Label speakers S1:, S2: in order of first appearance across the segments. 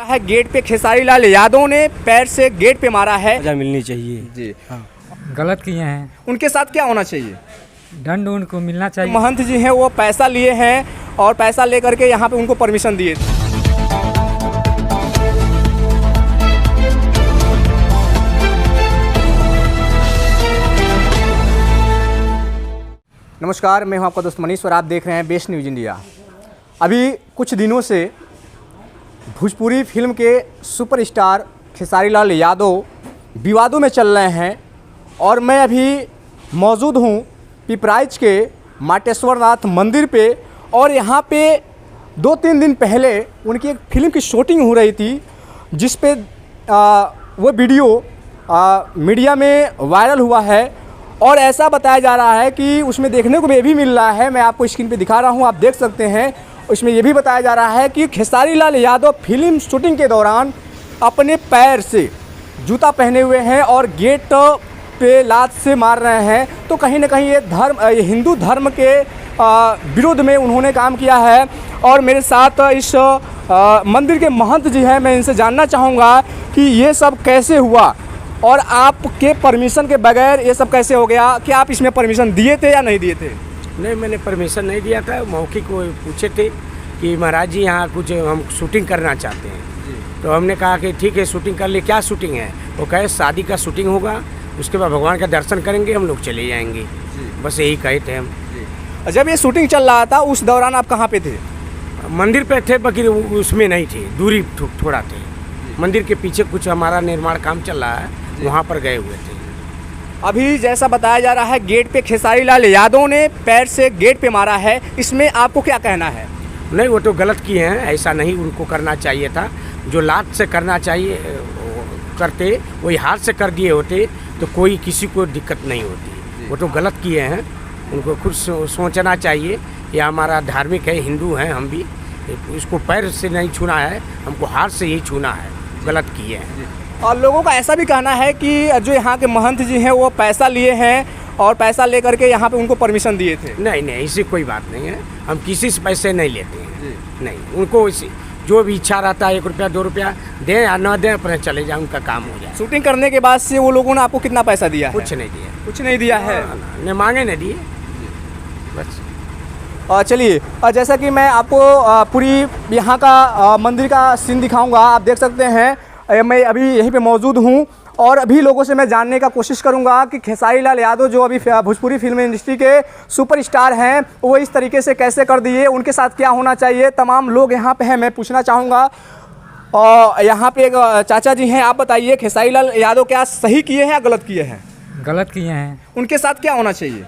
S1: है गेट पे खेसारी लाल यादव ने पैर से गेट पे मारा है।
S2: सजा मिलनी चाहिए
S1: जी
S2: हाँ।
S3: गलत किए हैं,
S1: उनके साथ क्या होना चाहिए?
S3: दंड उनको मिलना चाहिए।
S1: महंत जी हैं वो पैसा लिए हैं और पैसा लेकर के यहाँ पे उनको परमिशन दिए। नमस्कार, मैं हूं आपका दोस्त मनीष और आप देख रहे हैं बेस्ट न्यूज़ इंडिया। अभी कुछ दिनों से भोजपुरी फिल्म के सुपरस्टार खेसारी लाल यादव विवादों में चल रहे हैं और मैं अभी मौजूद हूं पिपराइच के माटेश्वरनाथ मंदिर पे और यहाँ पे 2-3 दिन पहले उनकी एक फिल्म की शूटिंग हो रही थी जिस पे वो वीडियो मीडिया में वायरल हुआ है और ऐसा बताया जा रहा है कि उसमें देखने को ये भी मिल रहा है, मैं आपको स्क्रीन पे दिखा रहा हूँ, आप देख सकते हैं। उसमें ये भी बताया जा रहा है कि खेसारी लाल यादव फिल्म शूटिंग के दौरान अपने पैर से जूता पहने हुए हैं और गेट पे लात से मार रहे हैं। तो कहीं ना कहीं ये हिंदू धर्म के विरोध में उन्होंने काम किया है। और मेरे साथ इस मंदिर के महंत जी हैं, मैं इनसे जानना चाहूँगा कि ये सब कैसे हुआ और आपके परमिशन के बगैर ये सब कैसे हो गया? क्या आप इसमें परमिशन दिए थे या नहीं दिए थे?
S2: नहीं, मैंने परमिशन नहीं दिया था। मौखिक को पूछे थे कि महाराज जी यहाँ कुछ हम शूटिंग करना चाहते हैं। तो हमने कहा कि ठीक है शूटिंग कर ले। क्या शूटिंग है? वो कहे शादी का शूटिंग होगा, उसके बाद भगवान का दर्शन करेंगे, हम लोग चले जाएंगे। बस यही कहे थे हम।
S1: जब ये शूटिंग चल रहा था उस दौरान आप कहाँ पे थे?
S2: मंदिर पे थे, बाकी उसमें नहीं थे, दूरी थोड़ा थे। मंदिर के पीछे कुछ हमारा निर्माण काम चल रहा है, वहाँ पर गए हुए थे।
S1: अभी जैसा बताया जा रहा है गेट पे खेसारी लाल यादव ने पैर से गेट पे मारा है, इसमें आपको क्या कहना है?
S2: नहीं, वो तो गलत किए हैं, ऐसा नहीं उनको करना चाहिए था। जो लात से करना चाहिए करते, वही हाथ से कर दिए होते तो कोई किसी को दिक्कत नहीं होती। वो तो गलत किए हैं, उनको खुद सोचना चाहिए। ये हमारा धार्मिक है, हिंदू हैं हम भी, इसको पैर से नहीं छूना है, हमको हाथ से ही छूना है। गलत किए हैं।
S1: और लोगों का ऐसा भी कहना है कि जो यहाँ के महंत जी हैं वो पैसा लिए हैं और पैसा लेकर के यहाँ पे उनको परमिशन दिए थे।
S2: नहीं, ऐसी कोई बात नहीं है, हम किसी से पैसे नहीं लेते हैं। नहीं, उनको जो भी इच्छा रहता है 1 रुपया 2 रुपया दें या न दें, अपने चले जाए, उनका काम हो जाए।
S1: शूटिंग करने के बाद से वो लोगों ने आपको कितना पैसा दिया है?
S2: कुछ नहीं दिया।
S1: कुछ नहीं दिया है,
S2: न मांगे न दिए बस।
S1: चलिए, जैसा कि मैं आपको पूरी यहाँ का मंदिर का सीन दिखाऊंगा। आप देख सकते हैं मैं अभी यहीं पे मौजूद हूँ और अभी लोगों से मैं जानने का कोशिश करूँगा कि खेसारी लाल यादव जो अभी भोजपुरी फिल्म इंडस्ट्री के सुपरस्टार हैं वो इस तरीके से कैसे कर दिए, उनके साथ क्या होना चाहिए। तमाम लोग यहाँ पे हैं, मैं पूछना चाहूँगा। और यहाँ पे एक चाचा जी हैं, आप बताइए खेसारी लाल यादव क्या सही किए हैं या गलत किए हैं?
S3: गलत किए हैं,
S1: उनके साथ क्या होना चाहिए?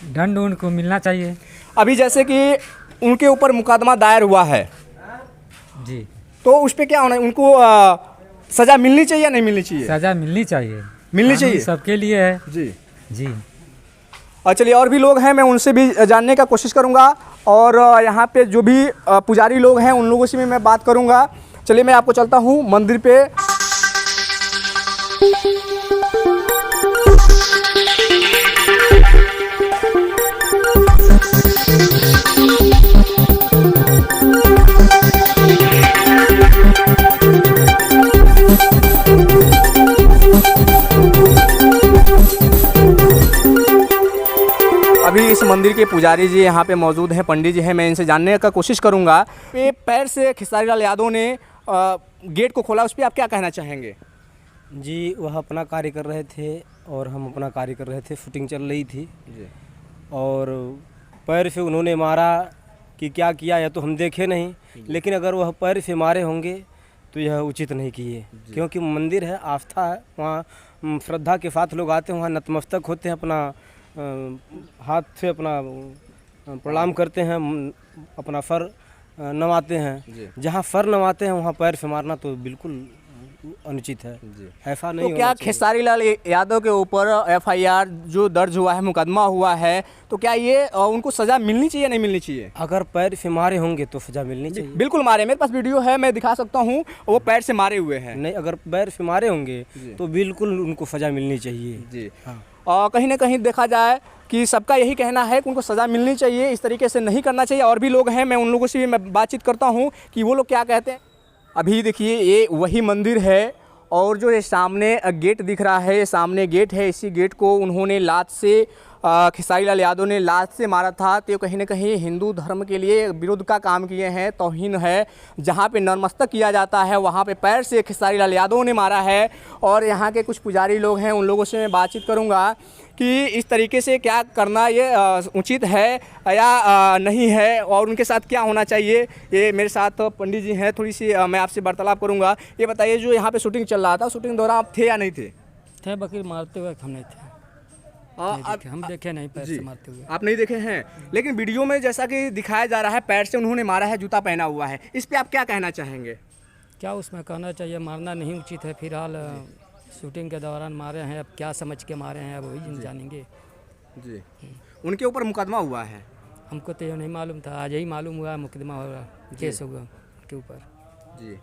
S3: दंड उनको मिलना चाहिए।
S1: अभी जैसे कि उनके ऊपर मुकदमा दायर हुआ है
S3: जी,
S1: तो उस पर क्या होना, उनको सज़ा मिलनी चाहिए या नहीं मिलनी चाहिए?
S3: सजा मिलनी चाहिए,
S1: मिलनी चाहिए,
S3: सबके लिए है
S1: जी
S3: जी।
S1: और चलिए, और भी लोग हैं, मैं उनसे भी जानने का कोशिश करूंगा और यहाँ पे जो भी पुजारी लोग हैं उन लोगों से भी मैं बात करूंगा। चलिए, मैं आपको चलता हूँ मंदिर पे। अभी इस मंदिर के पुजारी जी यहाँ पे मौजूद हैं, पंडित जी हैं, मैं इनसे जानने का कोशिश करूँगा। ये पैर से खेसारी लाल यादव ने गेट को खोला, उस पर आप क्या कहना चाहेंगे?
S4: जी, वह अपना कार्य कर रहे थे और हम अपना कार्य कर रहे थे, शूटिंग चल रही थी
S1: जी।
S4: और पैर से उन्होंने मारा कि क्या किया है तो हम देखे नहीं, लेकिन अगर वह पैर से मारे होंगे तो यह उचित नहीं किए, क्योंकि मंदिर है, आस्था है, वहाँ श्रद्धा के साथ लोग आते हैं, वहाँ नतमस्तक होते हैं, अपना हाथ से अपना प्रणाम करते हैं, अपना सर नवाते हैं। जहाँ सर नवाते हैं वहाँ पैर से मारना तो बिल्कुल अनुचित है, ऐसा नहीं।
S1: तो क्या खेसारी लाल यादव के ऊपर FIR जो दर्ज हुआ है, मुकदमा हुआ है, तो क्या ये उनको सज़ा मिलनी चाहिए नहीं मिलनी चाहिए?
S4: अगर पैर से मारे होंगे तो सजा मिलनी चाहिए।
S1: बिल्कुल मारे, मेरे पास वीडियो है, मैं दिखा सकता हूँ, वो पैर से मारे हुए हैं।
S4: नहीं, अगर पैर से मारे होंगे तो बिल्कुल उनको सजा मिलनी चाहिए
S1: जी।
S4: हाँ।
S1: और कहीं ना कहीं देखा जाए कि सबका यही कहना है कि उनको सज़ा मिलनी चाहिए, इस तरीके से नहीं करना चाहिए। और भी लोग हैं, मैं उन लोगों से भी मैं बातचीत करता हूँ कि वो लोग क्या कहते हैं। अभी देखिए ये वही मंदिर है और जो ये सामने गेट दिख रहा है, ये सामने गेट है। इसी गेट को उन्होंने लात से खेसारी लाल यादव ने लात से मारा था। तो कहीं ना कहीं हिंदू धर्म के लिए विरोध का काम किए हैं, तौहीन है। जहाँ पे नतमस्तक किया जाता है वहाँ पे पैर से खेसारी लाल यादव ने मारा है। और यहाँ के कुछ पुजारी लोग हैं, उन लोगों से मैं बातचीत करूँगा कि इस तरीके से क्या करना ये उचित है या नहीं है और उनके साथ क्या होना चाहिए। ये मेरे साथ पंडित जी हैं, थोड़ी सी मैं आपसे वार्तालाप करूँगा। ये बताइए, जो यहाँ पे शूटिंग चल रहा था, शूटिंग दौरान आप थे या नहीं थे?
S3: थे, बकरी मारते हुए हम नहीं थे। हम देखे नहीं पैर से मारते हुए।
S1: आप नहीं देखे हैं, लेकिन वीडियो में जैसा कि दिखाया जा रहा है पैर से उन्होंने मारा है, जूता पहना हुआ है। इस पे आप क्या कहना चाहेंगे?
S3: क्या उसमें कहना चाहिए, मारना नहीं उचित है। फिलहाल शूटिंग के दौरान मारे हैं, अब क्या समझ के मारे हैं अब वही जानेंगे
S1: जी। उनके ऊपर मुकदमा हुआ है?
S3: हमको तो ये नहीं मालूम था, आज ही मालूम हुआ मुकदमा हो रहा, केस होगा उनके ऊपर
S1: जी।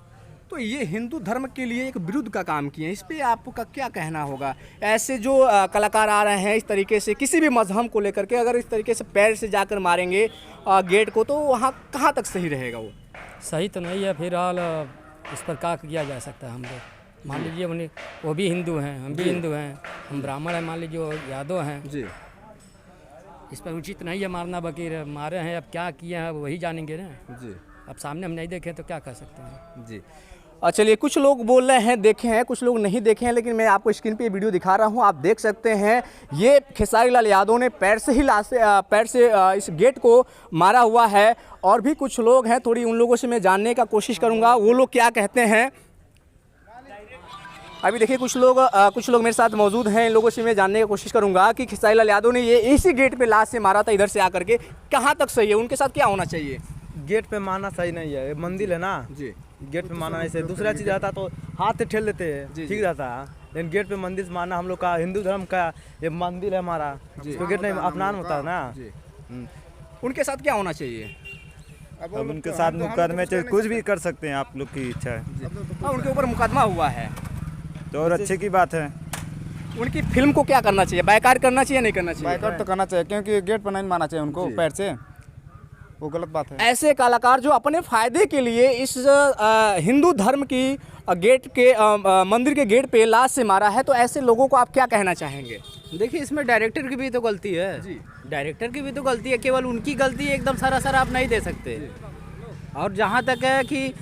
S1: तो ये हिंदू धर्म के लिए एक विरुद्ध का काम किए हैं, इस पे आपका क्या कहना होगा? ऐसे जो कलाकार आ रहे हैं इस तरीके से किसी भी मजहब को लेकर के, अगर इस तरीके से पैर से जाकर मारेंगे गेट को, तो वहाँ कहाँ तक सही रहेगा? वो
S3: सही तो नहीं है। फिलहाल इस पर क्या किया जा सकता है? हम लोग मान लीजिए उन्हें, वो भी हिंदू हैं, हम भी हिंदू हैं, हम ब्राह्मण हैं, मान लीजिए वो यादव हैं
S1: जी।
S3: इस पर उचित नहीं है मारना। बकीर मारे हैं, अब क्या किए हैं वही जानेंगे ना
S1: जी।
S3: अब सामने हम नहीं देखे तो क्या कर सकते हैं
S1: जी। चलिए, कुछ लोग बोल रहे हैं देखे हैं, कुछ लोग नहीं देखे हैं, लेकिन मैं आपको स्क्रीन पे वीडियो दिखा रहा हूं, आप देख सकते हैं। ये खेसारी लाल यादव ने पैर से ही पैर से इस गेट को मारा हुआ है। और भी कुछ लोग हैं, थोड़ी उन लोगों से मैं जानने का कोशिश करूंगा वो लोग क्या कहते हैं। अभी देखिए कुछ लोग मेरे साथ मौजूद हैं, इन लोगों से मैं जानने की कोशिश करूंगा कि खेसारी लाल यादव ने ये इसी गेट पे लात से मारा था, इधर से आकर के, कहाँ तक सही है? उनके साथ क्या होना चाहिए?
S4: गेट पे मारना सही नहीं है, मंदिर है ना
S1: जी।
S4: गेट पे मारना ऐसे। दूसरा चीज़ रहता तो हाथ से ठेल लेते हैं, ठीक रहता है। लेकिन गेट पे मंदिर से मारना, हम लोग का हिंदू धर्म का ये मंदिर है हमारा, तो गेट नहीं अपमान होता है ना।
S1: उनके साथ क्या होना चाहिए?
S5: अब उनके साथ मुकदमे कुछ भी कर सकते हैं, आप लोग की इच्छा है।
S1: उनके ऊपर मुकदमा हुआ है
S5: तो और अच्छे की बात है।
S1: उनकी फिल्म को क्या करना चाहिए? बायकॉट करना चाहिए, नहीं करना चाहिए?
S5: बाइकआउट तो करना चाहिए, क्योंकि गेट पर नहीं मारना चाहिए उनको पैर से, वो गलत बात है।
S1: ऐसे कलाकार जो अपने फायदे के लिए इस हिंदू धर्म की गेट के मंदिर के गेट पे लात से मारा है, तो ऐसे लोगों को आप क्या कहना चाहेंगे?
S6: देखिए, इसमें डायरेक्टर की भी तो गलती है
S1: जी।
S6: डायरेक्टर की भी तो गलती है, केवल उनकी गलती है एकदम सरासर आप नहीं दे सकते। और जहाँ तक है कि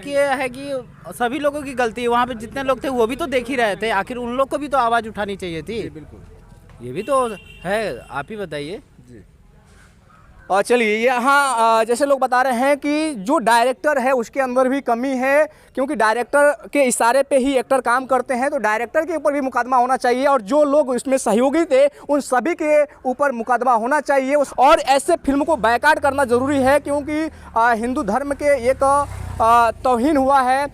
S6: ये है कि सभी लोगों की गलती है, वहाँ पे जितने लोग थे वो भी तो देख ही रहे थे, आखिर उन लोग को भी तो आवाज़ उठानी चाहिए थी। बिल्कुल, ये भी तो है, आप ही बताइए।
S1: और चलिए, यहाँ जैसे लोग बता रहे हैं कि जो डायरेक्टर है उसके अंदर भी कमी है, क्योंकि डायरेक्टर के इशारे पे ही एक्टर काम करते हैं, तो डायरेक्टर के ऊपर भी मुकदमा होना चाहिए। और जो लोग इसमें सहयोगी थे उन सभी के ऊपर मुकदमा होना चाहिए। और ऐसे फिल्म को बायकॉट करना ज़रूरी है, क्योंकि हिंदू धर्म के एक तौहीन हुआ है।